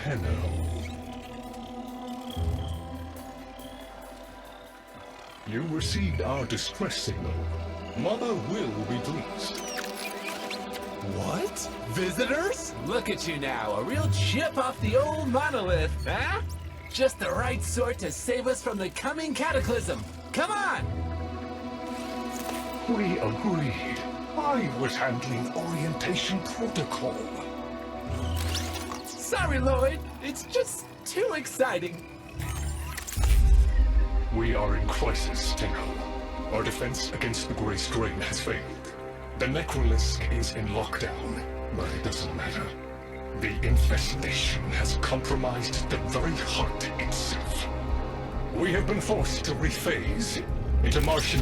Tenno. You received our distress signal. Mother will be pleased. What? Visitors? Look at you now, a real chip off the old monolith, huh? Just the right sort to save us from the coming cataclysm. Come on! We agreed. I was handling orientation protocol. Sorry, Lloyd. It's just too exciting. We are in crisis, Tenno. Our defense against the Grey Strain has failed. The Necrolisk is in lockdown, but it doesn't matter. The infestation has compromised the very heart itself. We have been forced to rephase into Martian...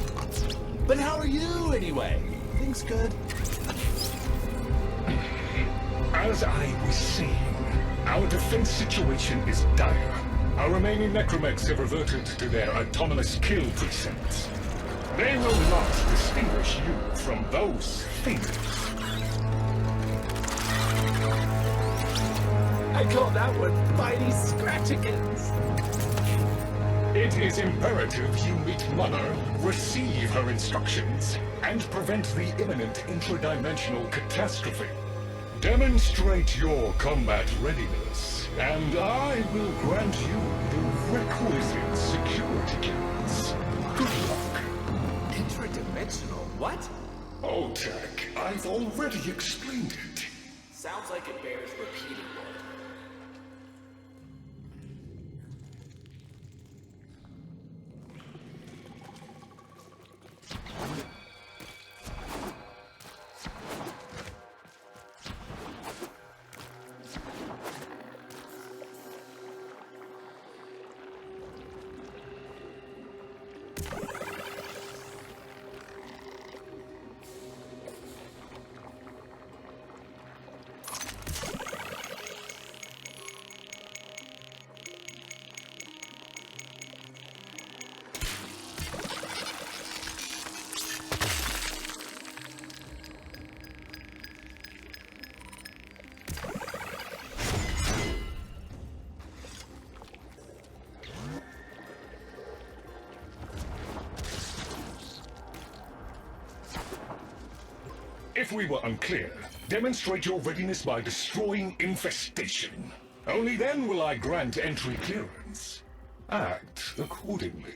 But how are you, anyway? Things good? As I was saying, our defense situation is dire. Our remaining necromechs have reverted to their autonomous kill precepts. They will not distinguish you from those things. I call that one Bitey Scratchikins. It is imperative you meet Mother, receive her instructions, and prevent the imminent interdimensional catastrophe. Demonstrate your combat readiness, and I will grant you the requisite security clearance. Good luck. Interdimensional what? Oh, Tech, I've already explained it. Sounds like it bears repeating, Lloyd. If we were unclear, demonstrate your readiness by destroying infestation. Only then will I grant entry clearance. Act accordingly.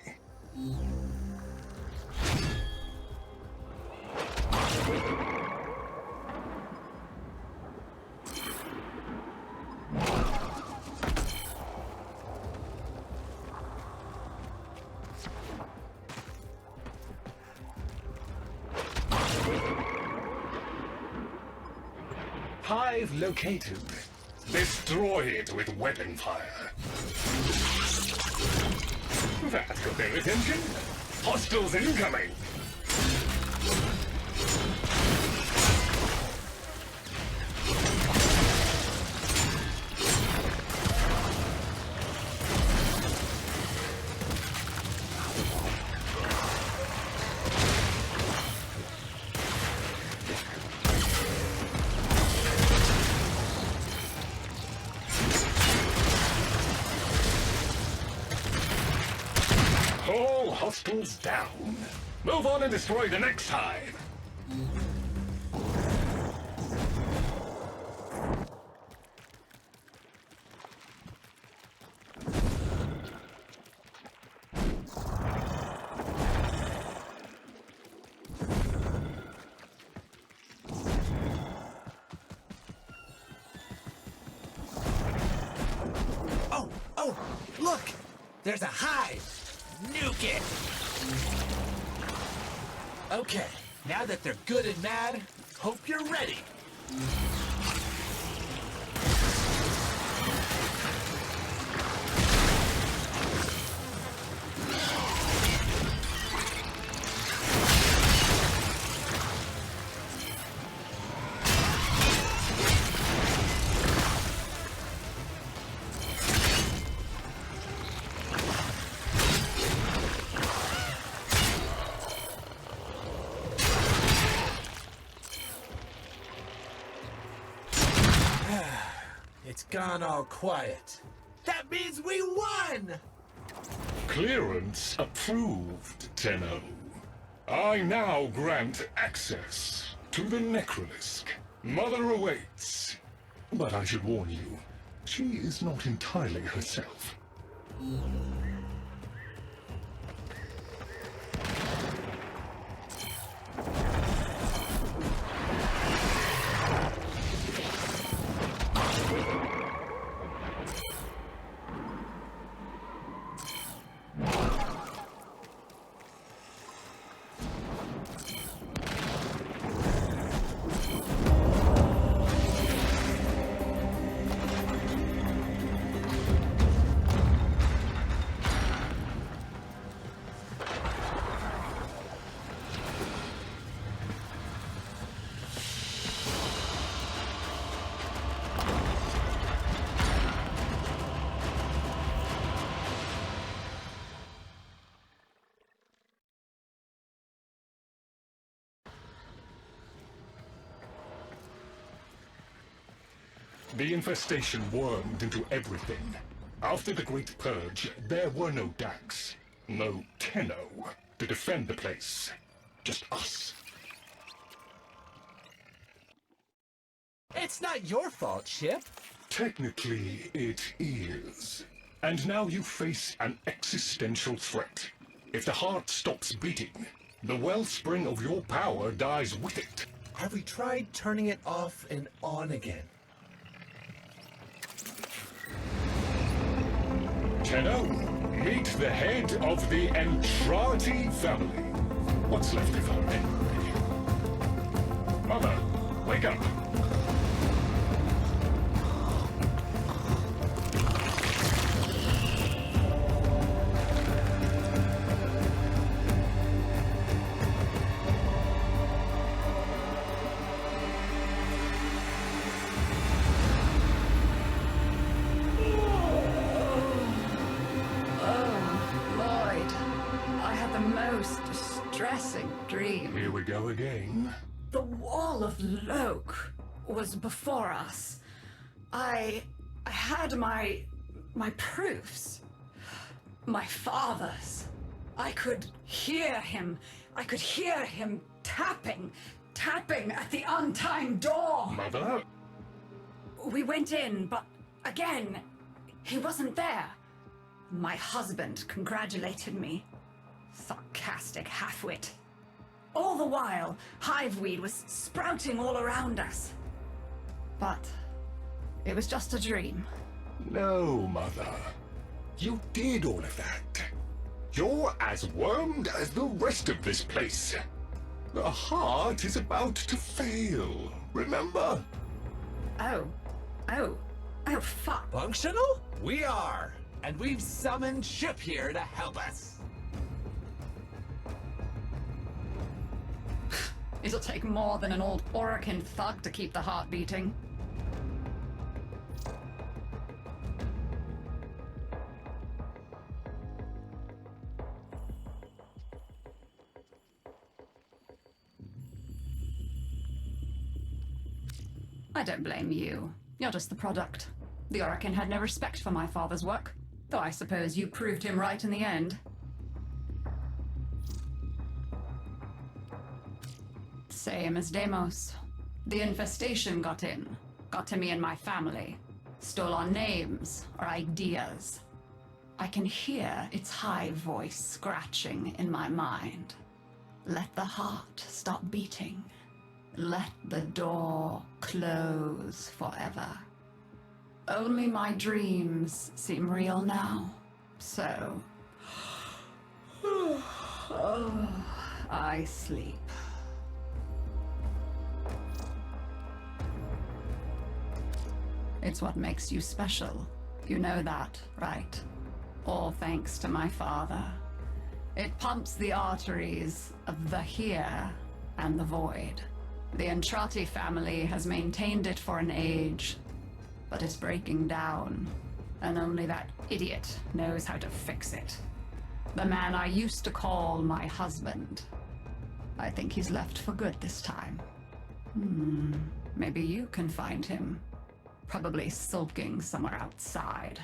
Hive located. Destroy it with weapon fire. That got their attention. Hostiles incoming! All hostiles down. Move on and destroy the next hive. Oh, look! There's a hive! Nuke it! Okay, now that they're good and mad, hope you're ready. It's gone all quiet. That means we won! Clearance approved, Tenno. I now grant access to the Necrolisk. Mother awaits. But I should warn you, she is not entirely herself. The infestation wormed into everything. After the Great Purge, there were no Dax, no Tenno to defend the place. Just us. It's not your fault, Chip. Technically, it is. And now you face an existential threat. If the heart stops beating, the wellspring of your power dies with it. Have we tried turning it off and on again? Tenno, meet the head of the Entrati family. What's left of her, anyway? Mother, wake up! Distressing dream. Here we go again. The wall of Loke was before us. I had my proofs. My father's. I could hear him. I could hear him tapping at the untimed door. Mother? We went in, but again, he wasn't there. My husband congratulated me. Sarcastic halfwit. All the while, hiveweed was sprouting all around us. But it was just a dream. No, Mother. You did all of that. You're as wormed as the rest of this place. The heart is about to fail, remember? Oh, fuck. Functional? We are. And we've summoned Chip here to help us. It'll take more than an old Orokin thug to keep the heart beating. I don't blame you. You're just the product. The Orokin had no respect for my father's work, though I suppose you proved him right in the end. Same as Deimos. The infestation got in. Got to me and my family. Stole our names, our ideas. I can hear its high voice scratching in my mind. Let the heart stop beating. Let the door close forever. Only my dreams seem real now. So... I sleep. It's what makes you special. You know that, right? All thanks to my father. It pumps the arteries of the here and the void. The Entrati family has maintained it for an age, but it's breaking down, and only that idiot knows how to fix it. The man I used to call my husband. I think he's left for good this time. Maybe you can find him. Probably sulking somewhere outside.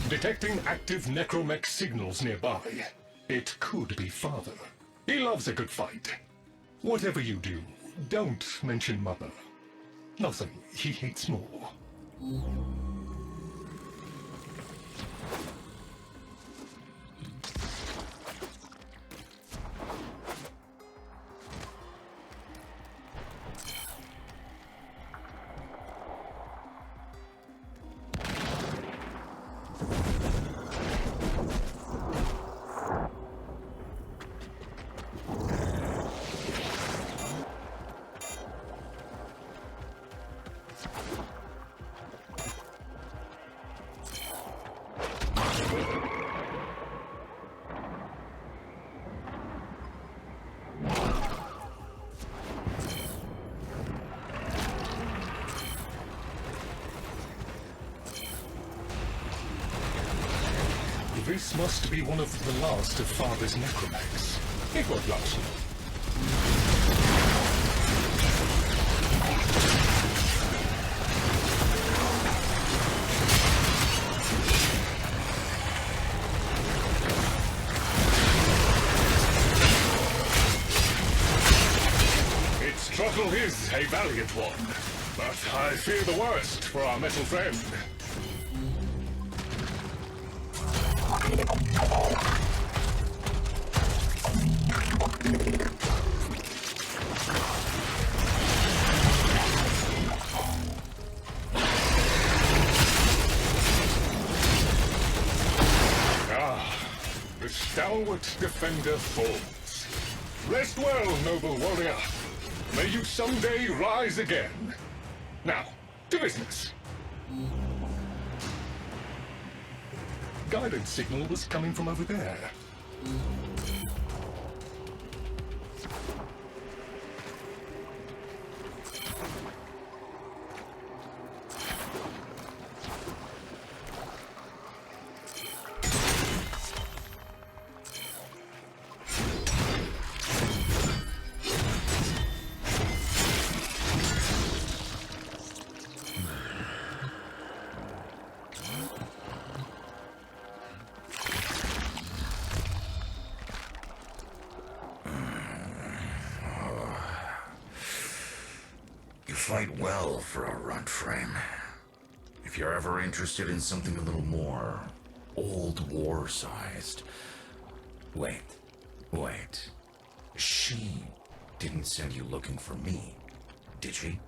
Detecting active necromech signals nearby. It could be Father. He loves a good fight. Whatever you do, don't mention Mother. Nothing he hates more. This must be one of the last of Father's necromechs. It won't last long. Its struggle is a valiant one, but I fear the worst for our metal friend. The stalwart defender falls. Rest well, noble warrior. May you someday rise again. Now, to business. Guidance signal was coming from over there. You fight well for a Warframe. If you're ever interested in something a little more old war-sized... Wait. She didn't send you looking for me, did she?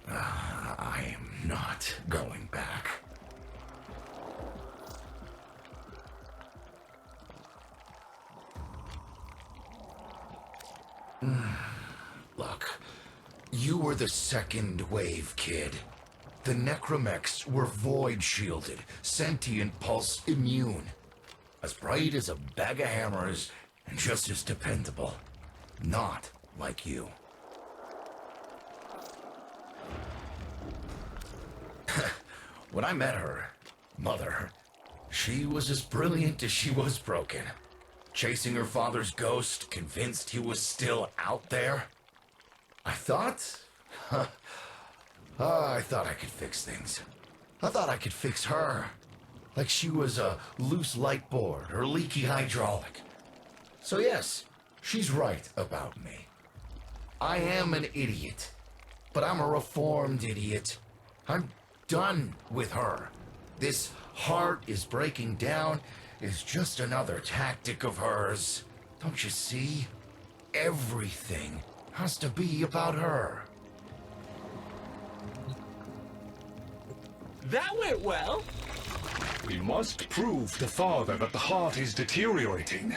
I am not going back. Look, you were the second wave, kid. The necromechs were void-shielded, sentient pulse immune. As bright as a bag of hammers, and just as dependable. Not like you. When I met her, Mother, she was as brilliant as she was broken. Chasing her father's ghost, convinced he was still out there. I thought I could fix things. I thought I could fix her. Like she was a loose light board or leaky hydraulic. So yes, she's right about me. I am an idiot, but I'm a reformed idiot. I'm done with her. This heart is breaking down is just another tactic of hers. Don't you see? Everything has to be about her. That went well. We must prove to Father that the heart is deteriorating.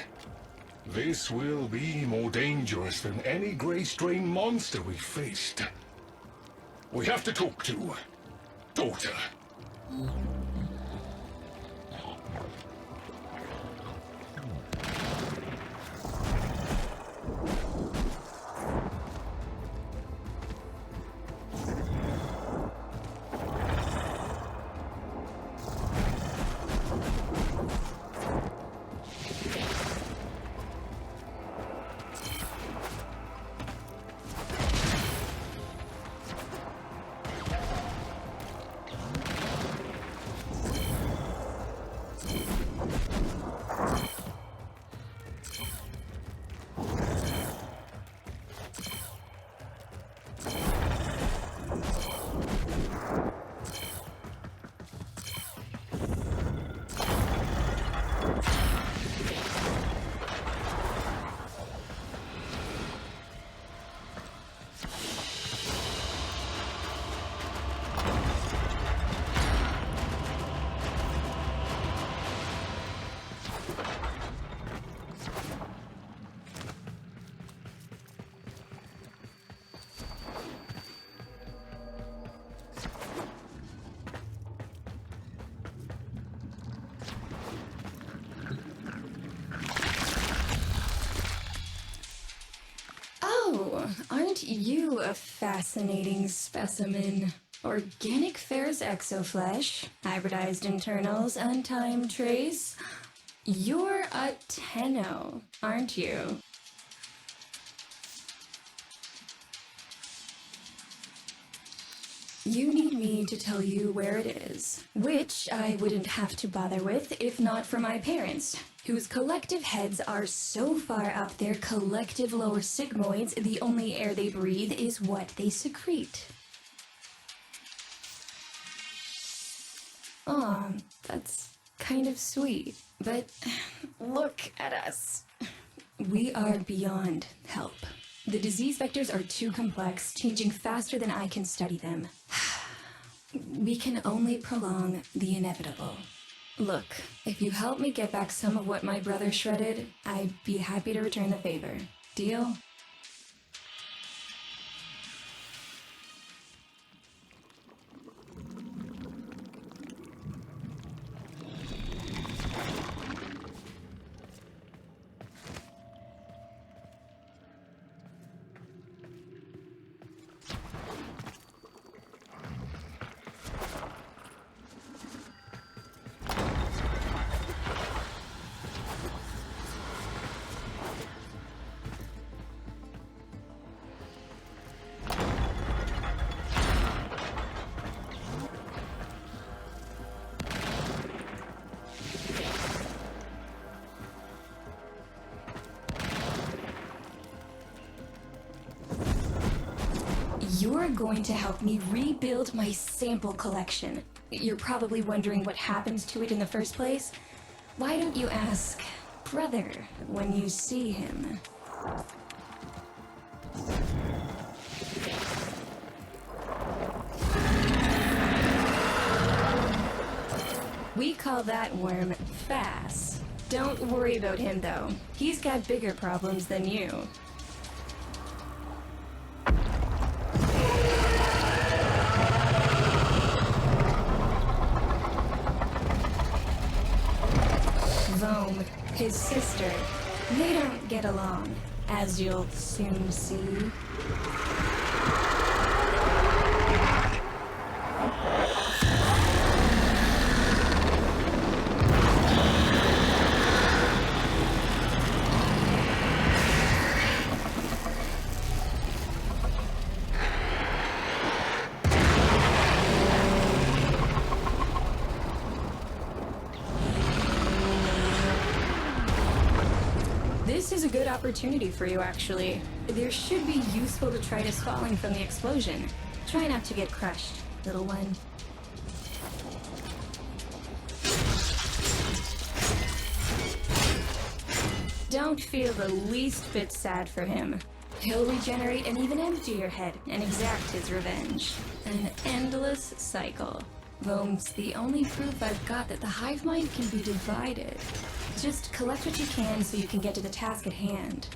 This will be more dangerous than any gray strain monster we've faced. We have to talk to daughter. Aren't you a fascinating specimen? Organic ferrous exoflesh, hybridized internals, untimed trace. You're a Tenno, aren't you? You need me to tell you where it is, which I wouldn't have to bother with if not for my parents, whose collective heads are so far up their collective lower sigmoids, the only air they breathe is what they secrete. Aw, that's kind of sweet, but look at us. We are beyond help. The disease vectors are too complex, changing faster than I can study them. We can only prolong the inevitable. Look, if you help me get back some of what my brother shredded, I'd be happy to return the favor. Deal? You're going to help me rebuild my sample collection. You're probably wondering what happens to it in the first place. Why don't you ask brother when you see him? We call that worm Fass. Don't worry about him though. He's got bigger problems than you. Vome, his sister, they don't get along, as you'll soon see. This is a good opportunity for you, actually. There should be useful detritus falling from the explosion. Try not to get crushed, little one. Don't feel the least bit sad for him. He'll regenerate and even empty your head and exact his revenge. An endless cycle. Vome's the only proof I've got that the hive mind can be divided. Just collect what you can so you can get to the task at hand.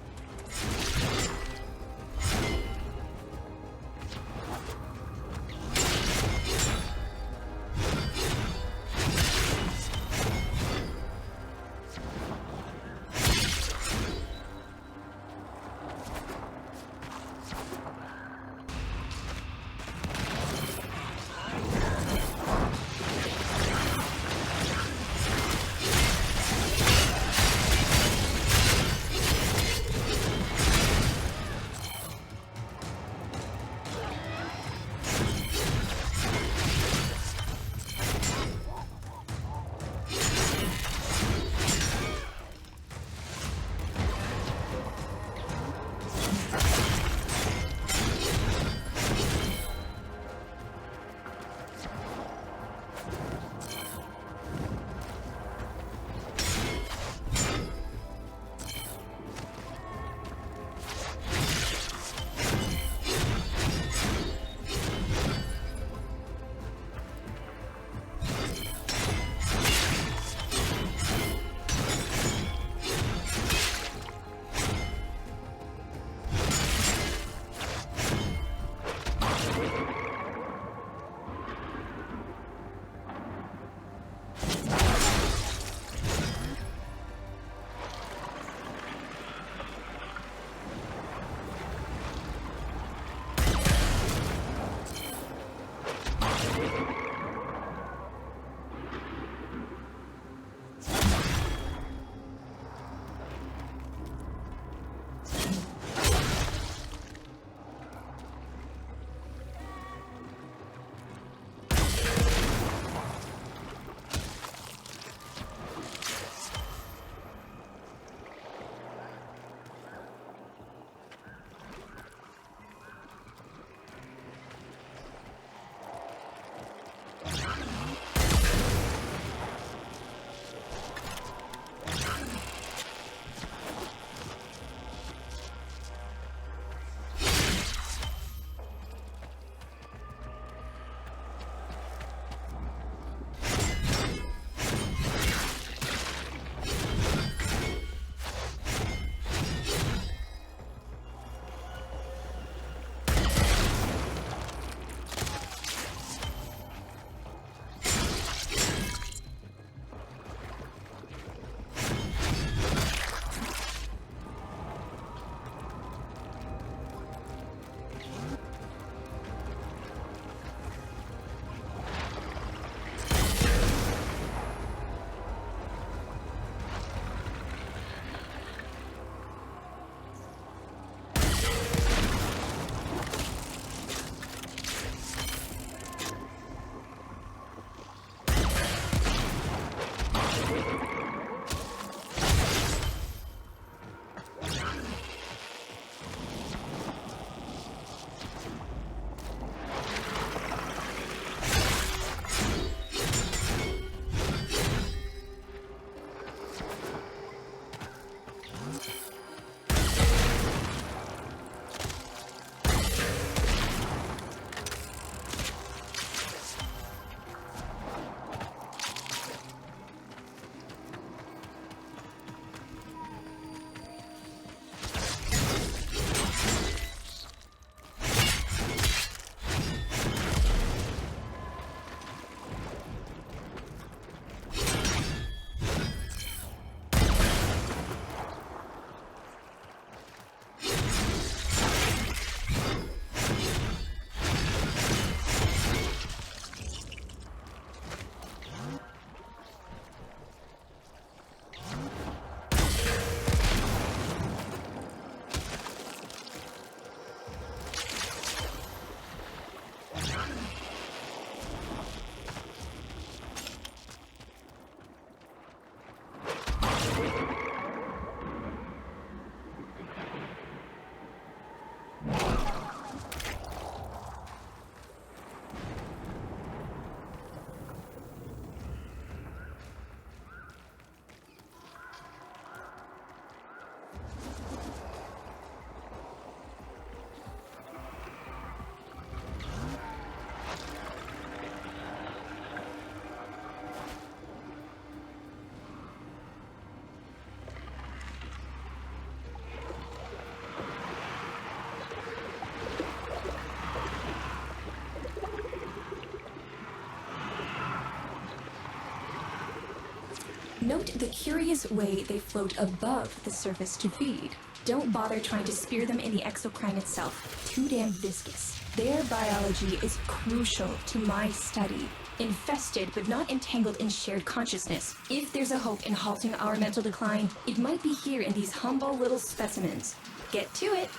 Note the curious way they float above the surface to feed. Don't bother trying to spear them in the exocrine itself. Too damn viscous. Their biology is crucial to my study. Infested but not entangled in shared consciousness. If there's a hope in halting our mental decline, it might be here in these humble little specimens. Get to it.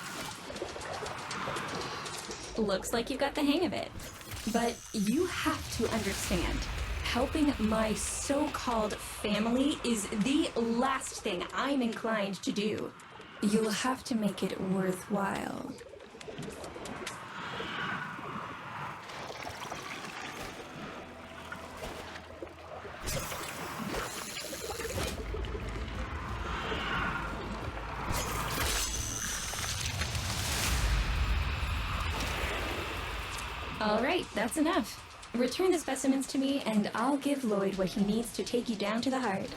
Looks like you got the hang of it. But you have to understand, helping my so-called family is the last thing I'm inclined to do. You'll have to make it worthwhile. All right, that's enough. Return the specimens to me, and I'll give Lloyd what he needs to take you down to the heart.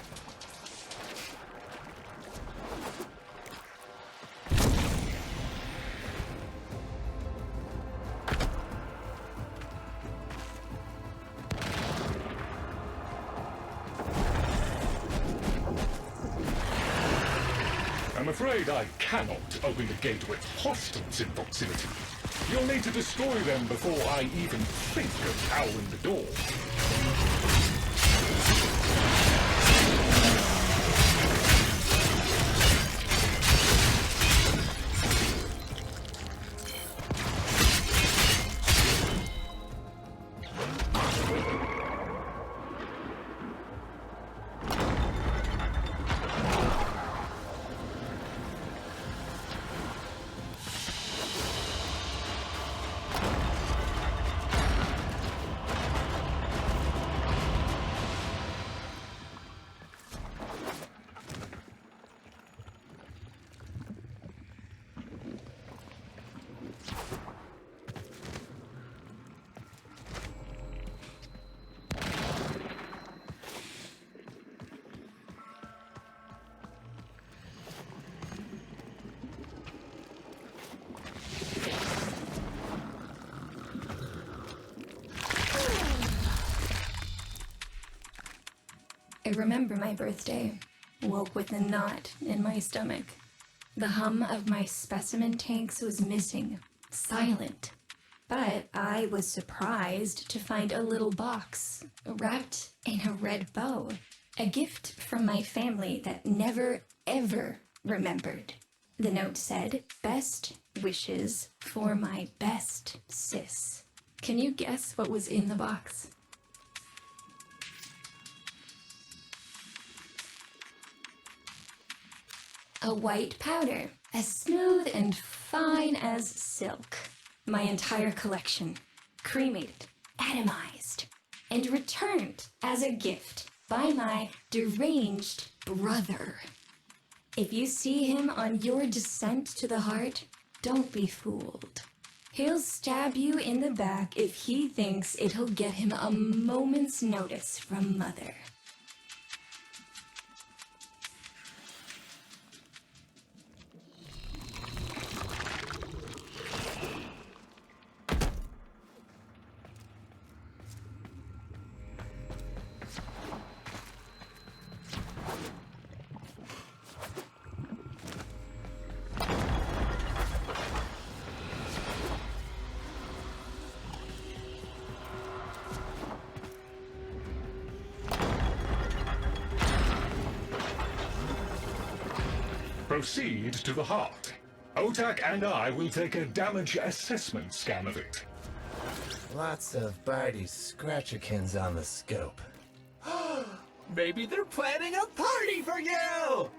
I'm afraid I cannot open the gate with hostiles in proximity. You'll need to destroy them before I even think of powering the door. I remember my birthday. Woke with a knot in my stomach. The hum of my specimen tanks was missing. Silent. But I was surprised to find a little box wrapped in a red bow. A gift from my family that never, ever remembered. The note said, "Best wishes for my best sis." Can you guess what was in the box? A white powder, as smooth and fine as silk. My entire collection, cremated, atomized, and returned as a gift by my deranged brother. If you see him on your descent to the heart, don't be fooled. He'll stab you in the back if he thinks it'll get him a moment's notice from Mother. Proceed to the heart. Otak and I will take a damage assessment scan of it. Lots of Barty Scratchikins on the scope. Maybe they're planning a party for you!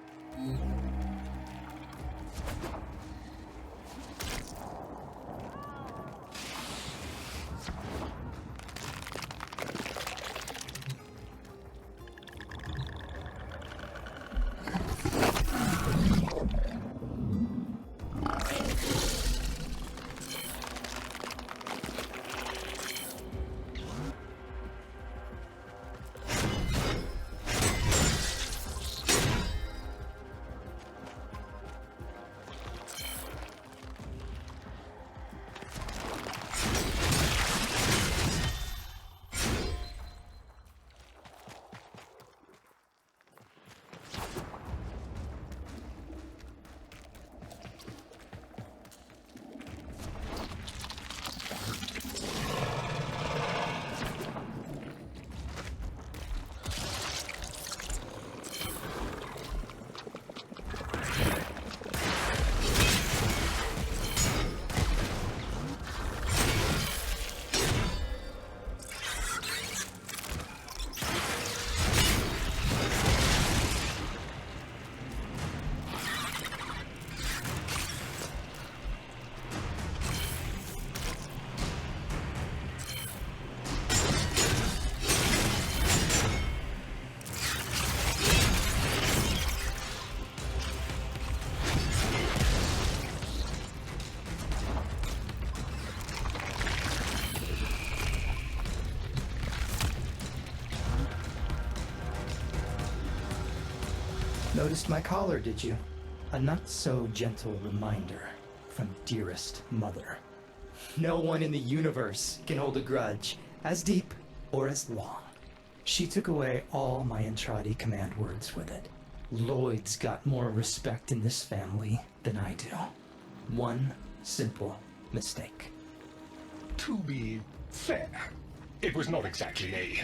Noticed my collar, did you? A not-so-gentle reminder from dearest mother. No one in the universe can hold a grudge as deep or as long. She took away all my Entradi command words with it. Lloyd's got more respect in this family than I do. One simple mistake. To be fair, it was not exactly a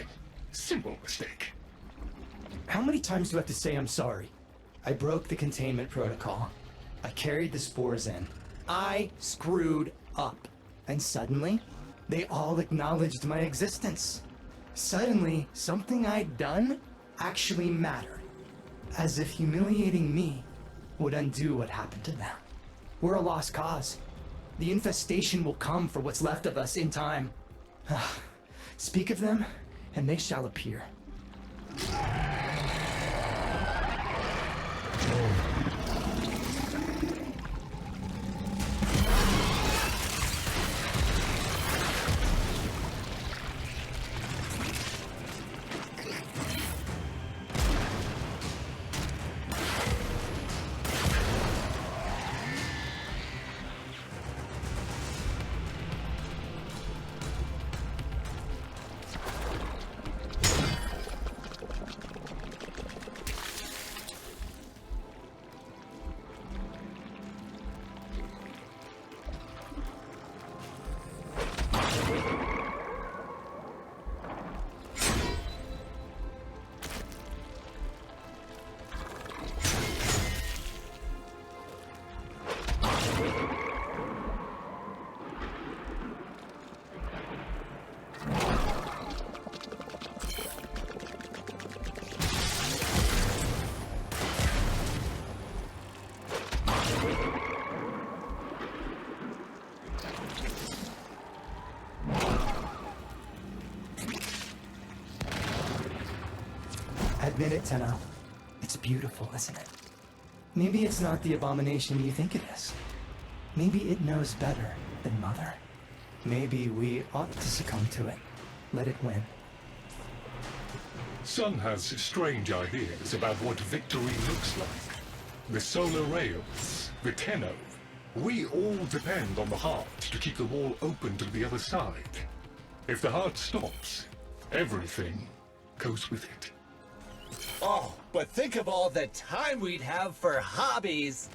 simple mistake. How many times do I have to say I'm sorry? I broke the containment protocol. I carried the spores in. I screwed up. And suddenly, they all acknowledged my existence. Suddenly, something I'd done actually mattered. As if humiliating me would undo what happened to them. We're a lost cause. The infestation will come for what's left of us in time. Speak of them, and they shall appear. Admit it, Tenno. It's beautiful, isn't it? Maybe it's not the abomination you think it is. Maybe it knows better than Mother. Maybe we ought to succumb to it. Let it win. Sun has strange ideas about what victory looks like. The solar rails, the Tenno. We all depend on the heart to keep the wall open to the other side. If the heart stops, everything goes with it. Oh, but think of all the time we'd have for hobbies.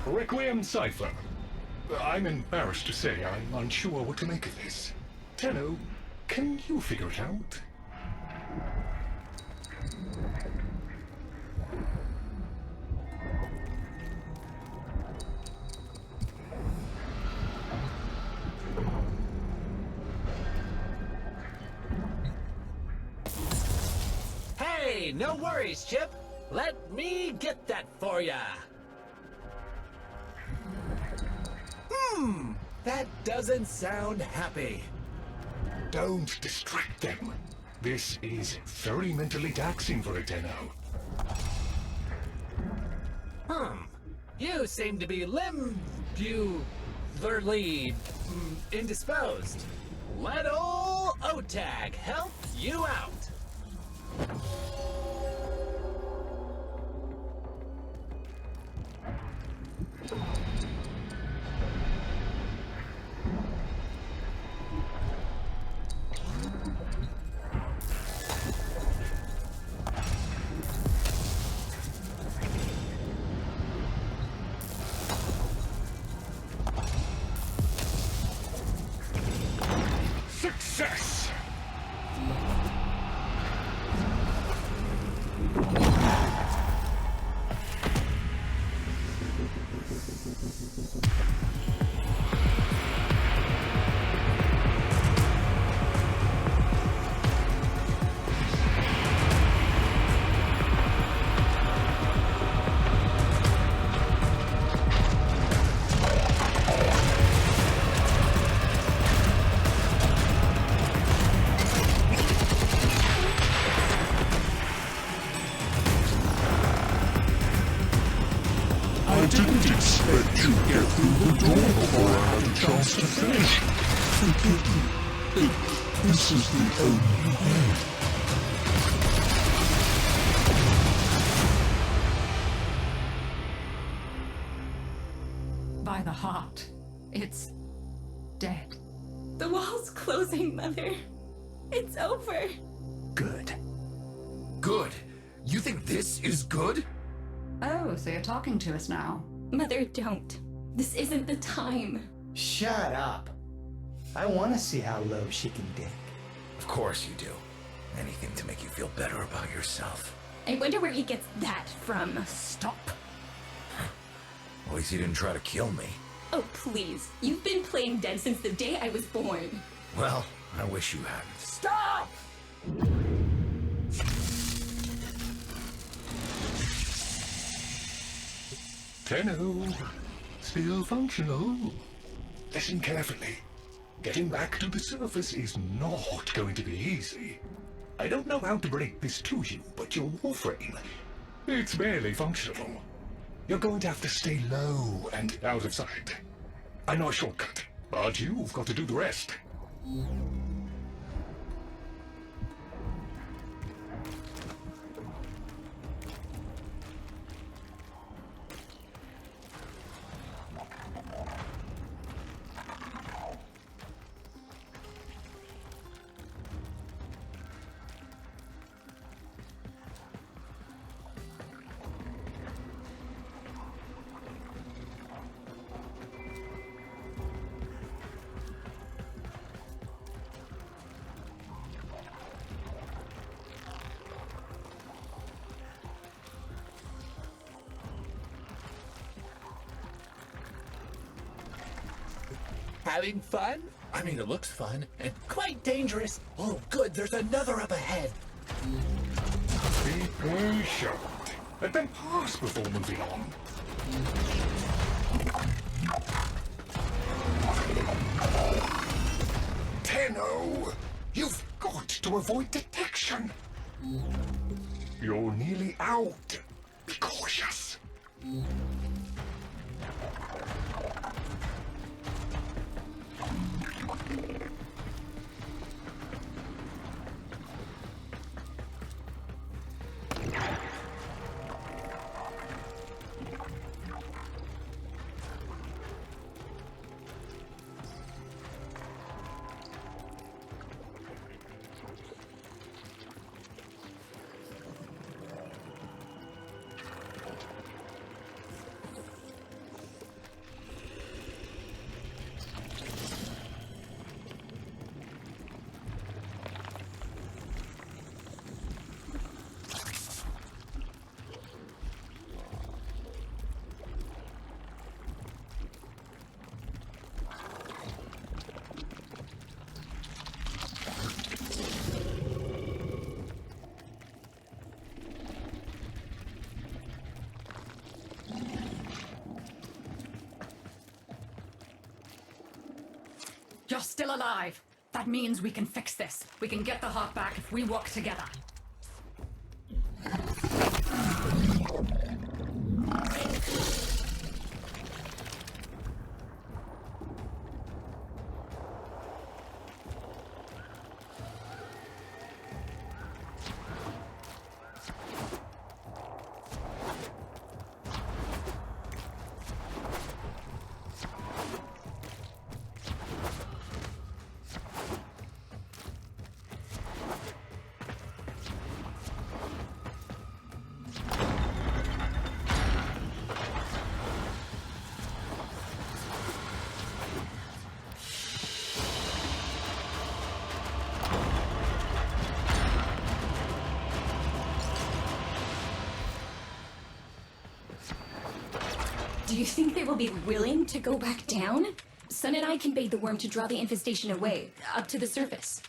Requiem Cipher. I'm embarrassed to say I'm unsure what to make of this. Tenno, can you figure it out? Hey, no worries, Chip. Let me get that for ya. That doesn't sound happy. Don't distract them. This is very mentally taxing for a Tenno. You seem to be indisposed. Let ol' OTAG help you out. Success! I didn't expect you'd get through the door before I had a chance to finish. This is the only way. By the heart, it's dead. The wall's closing, Mother. It's over. Good. Good? You think this is good? Oh, so you're talking to us now. Mother, don't. This isn't the time. Shut up. I want to see how low she can dig. Of course you do. Anything to make you feel better about yourself. I wonder where he gets that from. Stop. At least you didn't try to kill me. Oh, please. You've been playing dead since the day I was born. Well, I wish you hadn't. Stop! Tenno, still functional. Listen carefully. Getting back to the surface is not going to be easy. I don't know how to break this to you, but your Warframe, it's barely functional. You're going to have to stay low and out of sight. I know a shortcut, but you've got to do the rest. Having fun? I mean, it looks fun and quite dangerous. Oh, good, there's another up ahead. Be patient. Let them pass before moving on. Tenno, you've got to avoid detection. You're nearly out. Be cautious. You're still alive. That means we can fix this. We can get the heart back if we work together. Do you think they will be willing to go back down? Sun and I can bait the worm to draw the infestation away, up to the surface.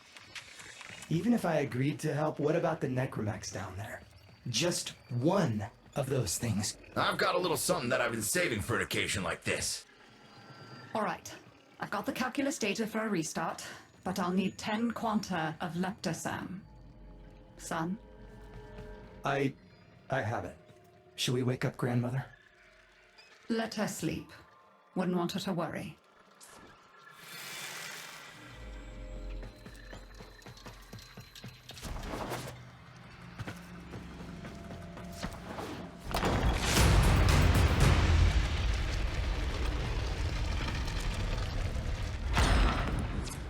Even if I agreed to help, what about the necromechs down there? Just one of those things. I've got a little something that I've been saving for an occasion like this. All right. I've got the calculus data for a restart, but I'll need 10 quanta of leptosam. Son? I have it. Should we wake up grandmother? Let her sleep. Wouldn't want her to worry.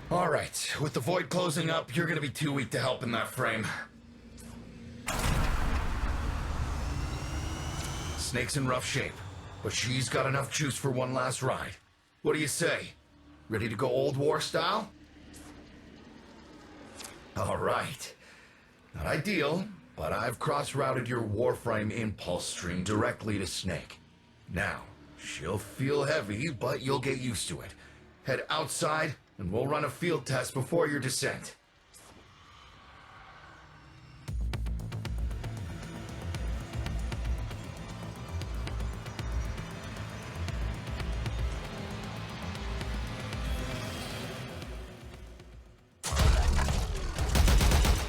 All right, with the void closing up, you're gonna be too weak to help in that frame. Snake's in rough shape, but she's got enough juice for one last ride. What do you say? Ready to go old war style? All right. Not ideal, but I've cross-routed your Warframe impulse stream directly to Snake. Now, she'll feel heavy, but you'll get used to it. Head outside, and we'll run a field test before your descent.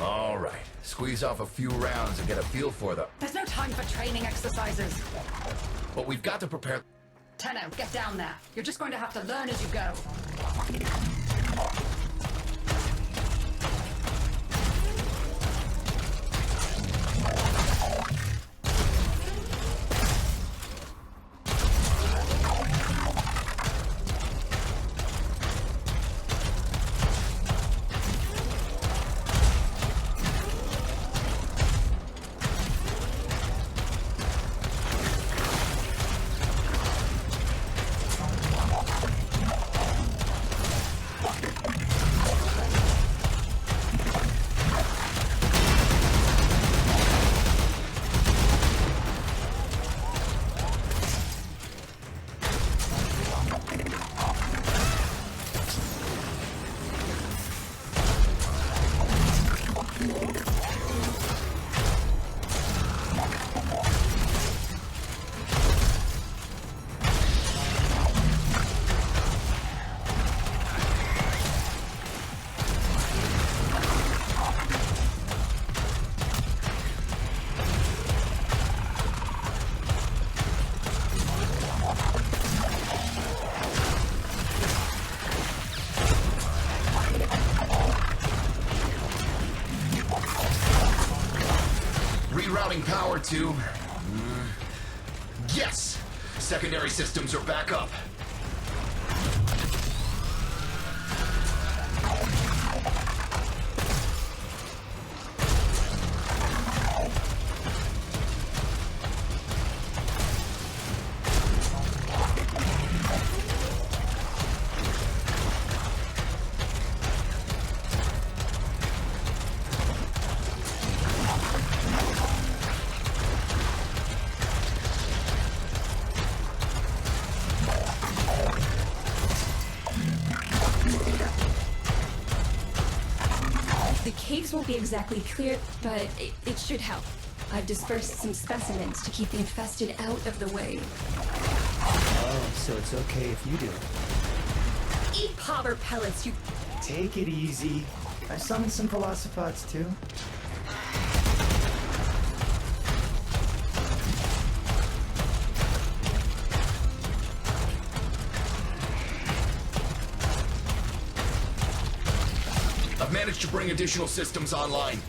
All right, squeeze off a few rounds and get a feel for them. There's no time for training exercises. But we've got to prepare... Tenno, get down there. You're just going to have to learn as you go. Rerouting power to... Yes! Secondary systems are back up. The caves won't be exactly clear, but it should help. I've dispersed some specimens to keep the infested out of the way. Oh, so it's okay if you do it. Eat popper pellets, you... Take it easy. I summoned some velocipods too. I've managed to bring additional systems online.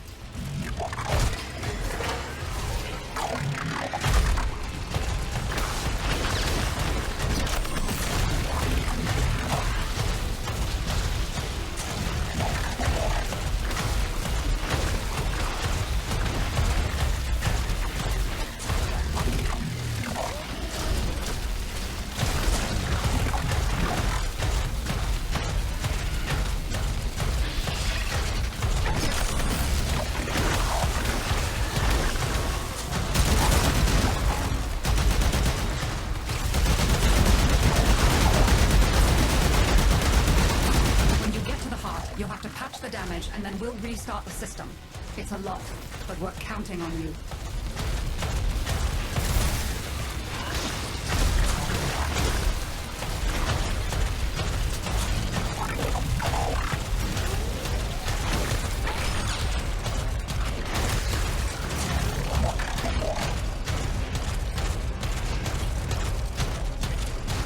You'll have to patch the damage, and then we'll restart the system. It's a lot, but we're counting on you.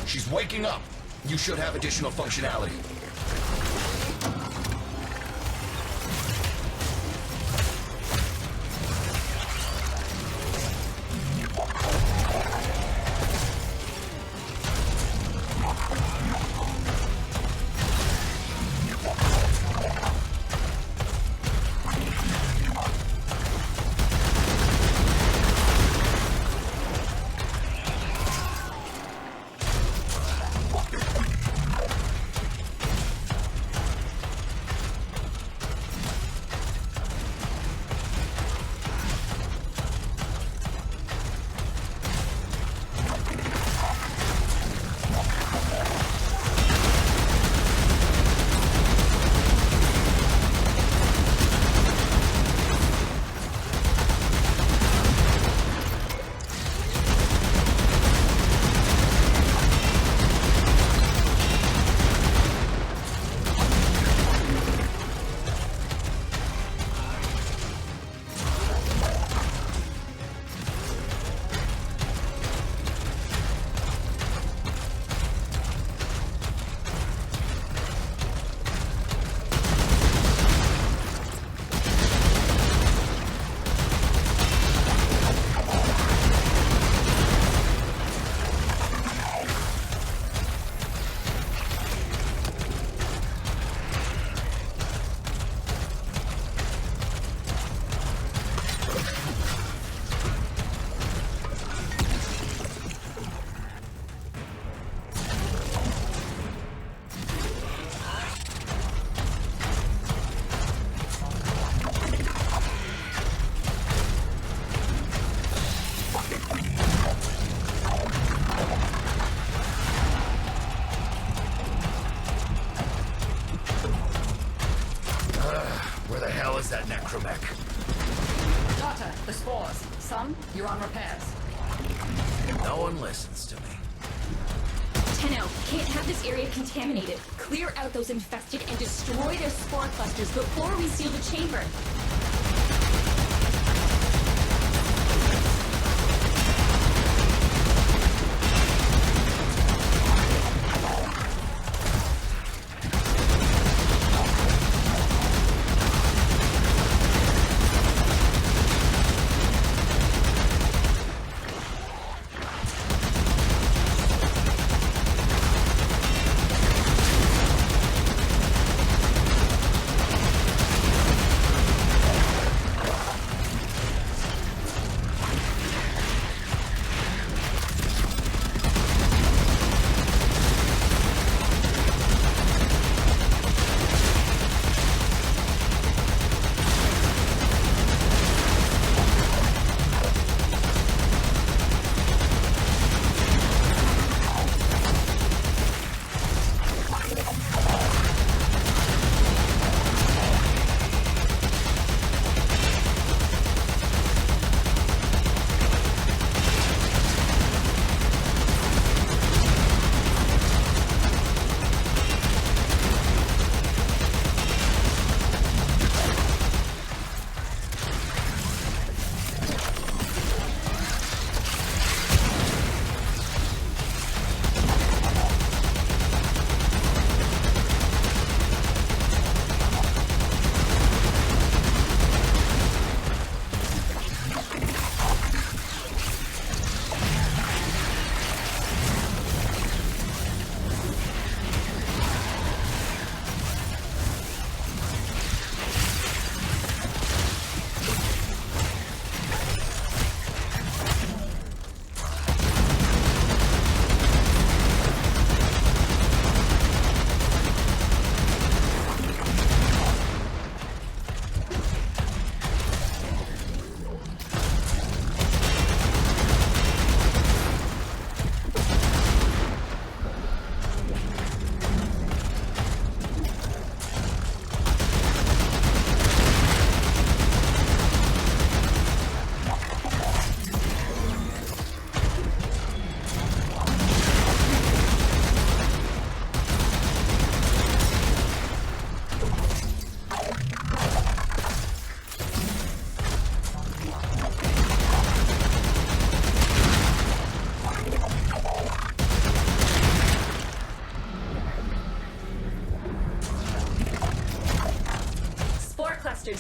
She's waking up. You should have additional functionality. Where the hell is that necromech? Daughter, the spores. Son, you're on repairs. No one listens to me. Tenno, can't have this area contaminated. Clear out those infested and destroy their spore clusters before we seal the chamber.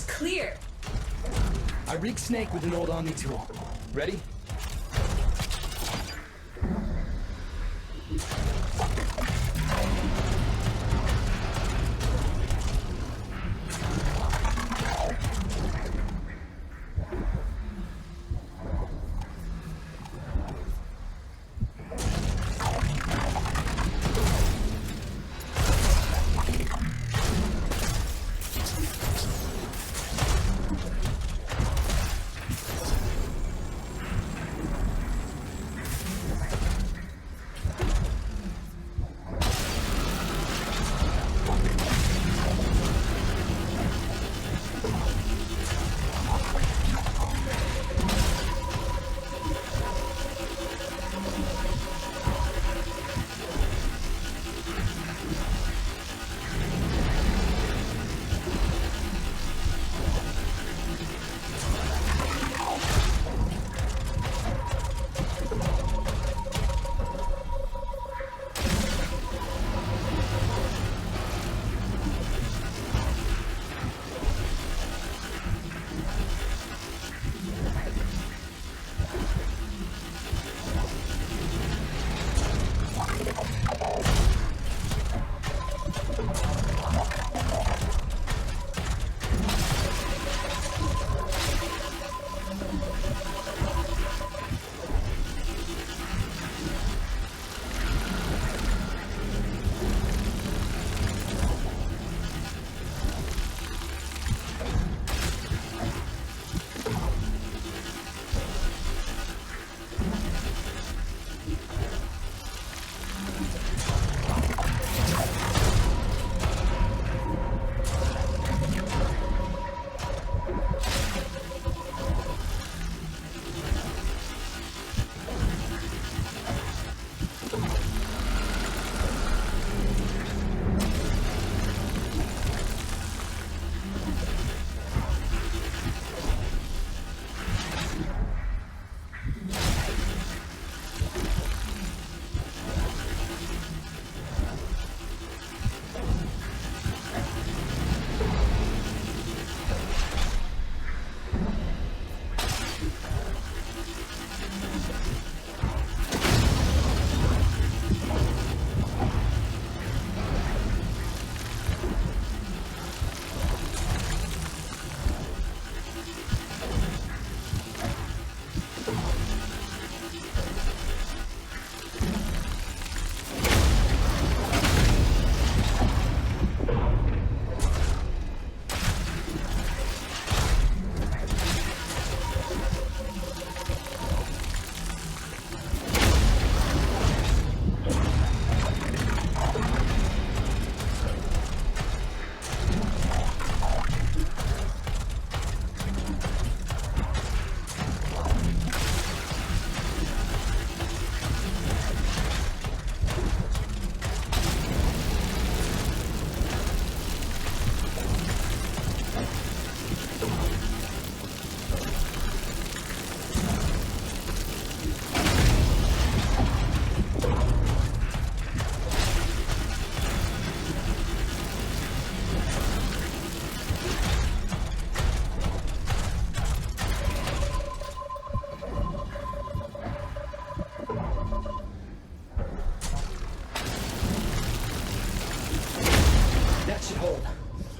clear. I rigged Snake with an old Omni tool. Ready?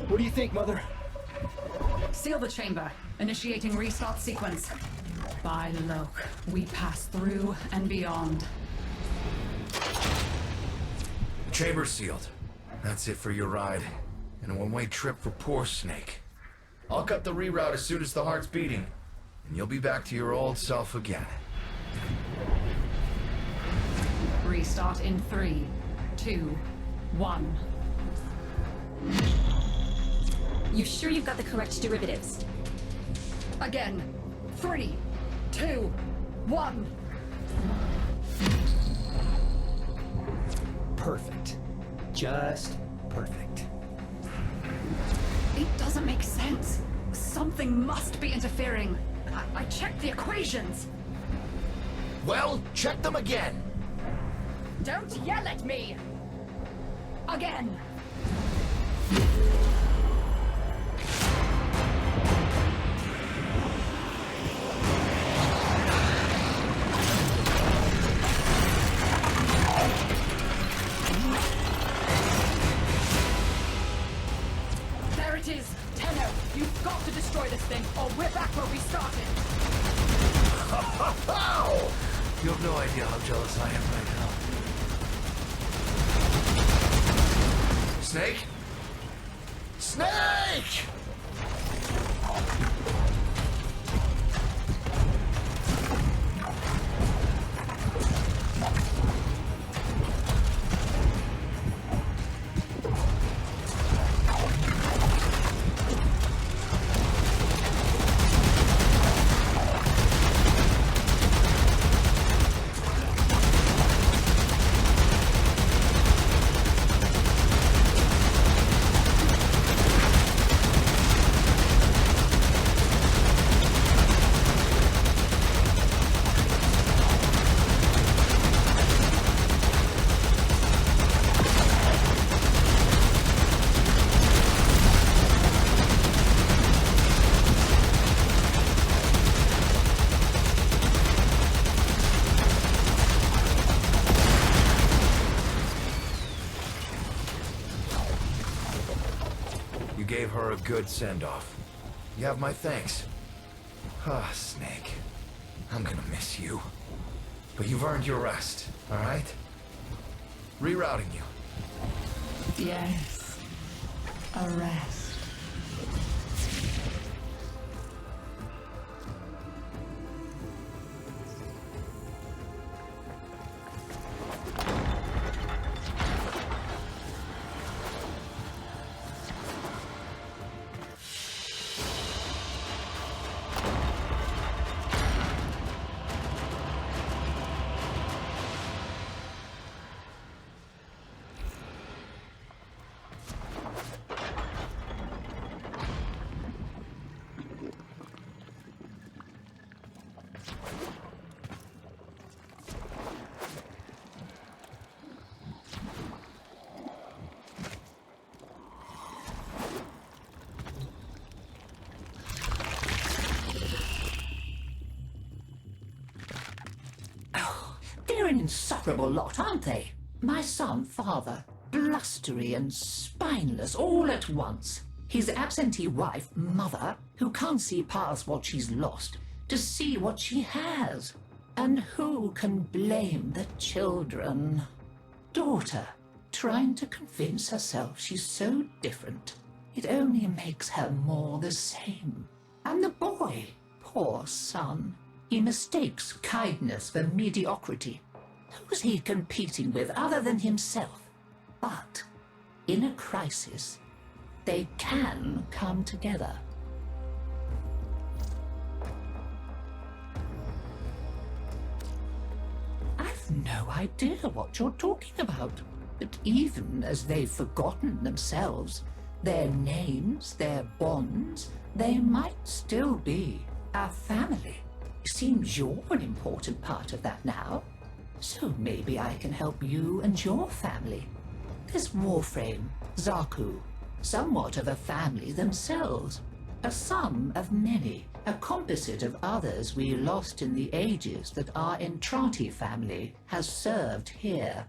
What do you think, Mother? Seal the chamber. Initiating restart sequence. By Loke, we pass through and beyond. Chamber sealed. That's it for your ride. And a one-way trip for poor Snake. I'll cut the reroute as soon as the heart's beating. And you'll be back to your old self again. Restart in 3, 2, 1. You sure you've got the correct derivatives? Again. 3, 2, 1. Perfect. Just perfect. It doesn't make sense. Something must be interfering. I checked the equations. Well, check them again. Don't yell at me! Again! Snake? Snake! You gave her a good send-off. You have my thanks. Ah, Snake. I'm gonna miss you. But you've earned your rest, alright? Rerouting you. Yes. A rest. They're an insufferable lot, aren't they? My son, father, blustery and spineless all at once. His absentee wife, mother, who can't see past what she's lost to see what she has. And who can blame the children? Daughter, trying to convince herself she's so different. It only makes her more the same. And the boy, poor son. He mistakes kindness for mediocrity. Who's he competing with other than himself? But in a crisis, they can come together. I've no idea what you're talking about. But even as they've forgotten themselves, their names, their bonds, they might still be a family. Seems you're an important part of that now. So maybe I can help you and your family. This Warframe, Zaku, somewhat of a family themselves. A sum of many, a composite of others we lost in the ages that our Entranti family has served here.